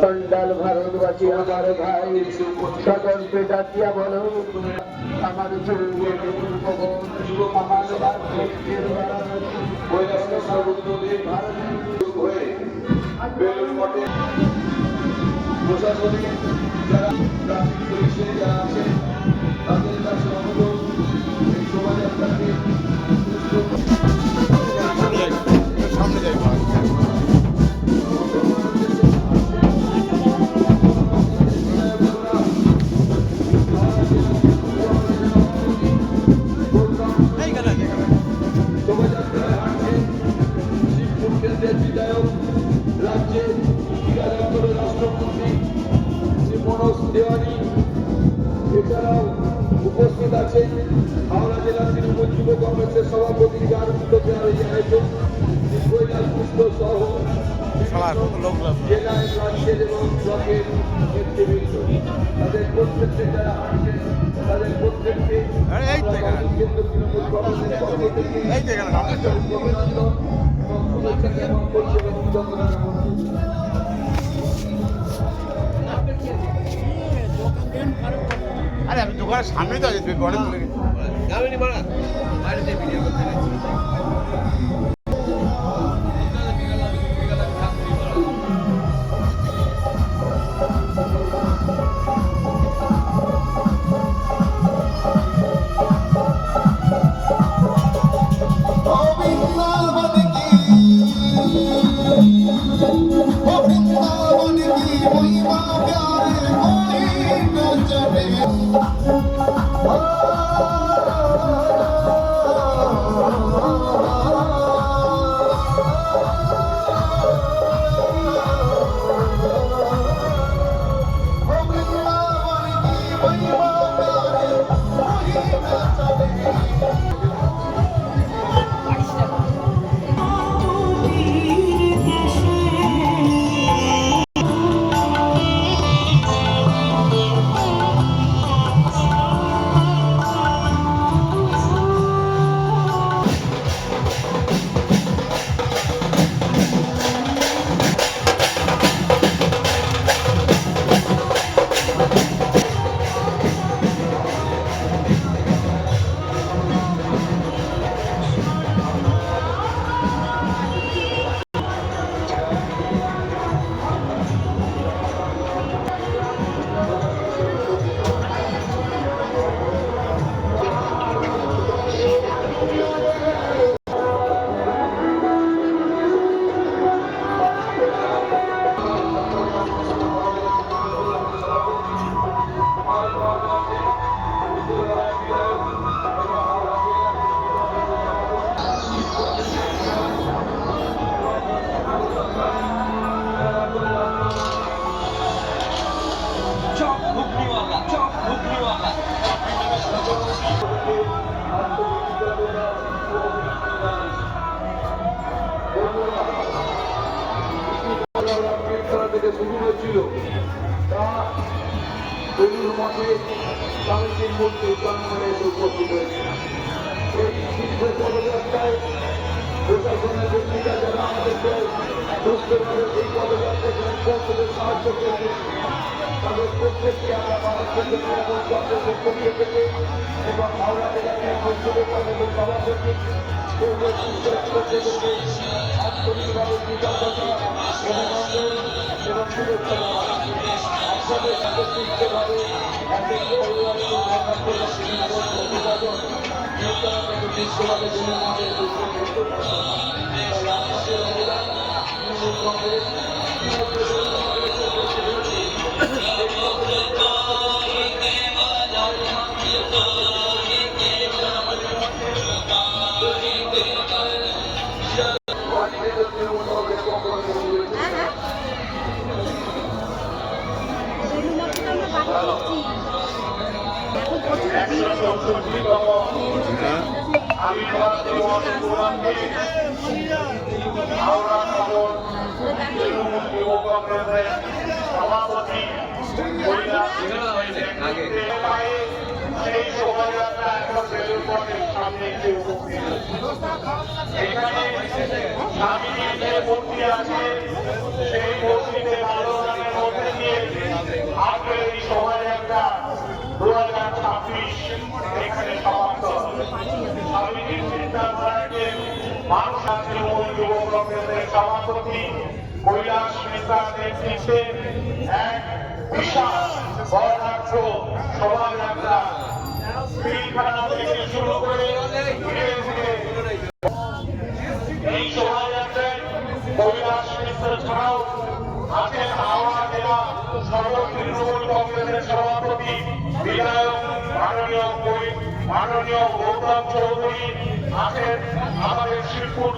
চন্ডাল ভারতবাসী আমার ভাই সকল পেটাতিয়া বলো আমার প্রশাসনিক যারা ট্রাফিক পুলিশে যারা আছেন তাদের কাছে অনুরোধ এই শোভাযাত্রাকে সামনে যাই শোভাযাত্রায় হাঁটছেন শিবপুর কেন্দ্রের বিধায়ক রাজ্যের রাষ্ট্রমন্ত্রী শ্রী মনোজ দেওয়ানি। এছাড়াও উপস্থিত আছেন হাওড়া জেলা তৃণমূল যুব কংগ্রেসের সভাপতি যার উদ্যোগে এই আয়োজন কৈলাস পুষ্প সহ জেলায় রাজ্যের এবং ব্লকের নেতৃবৃন্দ তাদের প্রত্যেককে যারা আসছেন তাদের প্রত্যেককে কেন্দ্র তৃণমূল কংগ্রেসের পক্ষ থেকে অভিনন্দন এবং শুভেচ্ছা জ্ঞাপন করছে এবং কৃতজ্ঞতা জ্ঞাপন করছে। আরে আমি দোকানের সামনে তো আছি, তুই গড়ে তুলে থেকে শুরু হয়েছিল তা বেলুর মঠে স্বামীজির মূর্তি চন্দ্রে এসে উপস্থিত হয়েছে। এই শীর্ষ পদযাত্রায় প্রশাসনের ভূমিকা যারা আমাদেরকে সুস্থভাবে এই পদযাত্রায় পৌঁছতে সাহায্য করবে তাদের প্রত্যেককে আমরা ভারতীয় তৃণমূল কংগ্রেসের পক্ষ থেকে এবং হাওড়া জেলা তৃণমূল যুব কংগ্রেসের সভাপতি আন্তরিকভাবে কৃতজ্ঞতা অভিনন্দন এবং শুভেচ্ছা জানাচ্ছি। আপনাদের সাথে সুস্থভাবে এক পরিবারের অভিবাদন সুস্থভাবে তৃণমূল কংগ্রেস হাওড়া শহর তৃণমূল যুব কংগ্রেসের সভাপতি সেই শোভাযাত্রা এখন বেলুর মঠের সামনে এসে উপস্থিত। স্বামীজির যে মূর্তি আছে সেই মূর্তিতে মাল্যদানের মধ্যে দিয়ে আজকে এই শোভাযাত্রা 2026 এখানে সমাপ্ত হবে। স্বামীজির চিন্তাধারাকে মানুষ তৃণমূল যুব কংগ্রেসের সভাপতি কৈলাস মিশ্রার নেতৃত্বে এক বিশাল বর্ণাঢ্য শোভাযাত্রা পিলখানা থেকে শুরু করে ধীরে ধীরে এই শোভাযাত্রায় কৈলাস মিশ্র ছাড়াও আছেন হাওড়া জেলা সদর তৃণমূল কংগ্রেসের সভাপতি বিধায়ক মাননীয় গৌতম চৌধুরী, আছেন আমাদের শিবপুর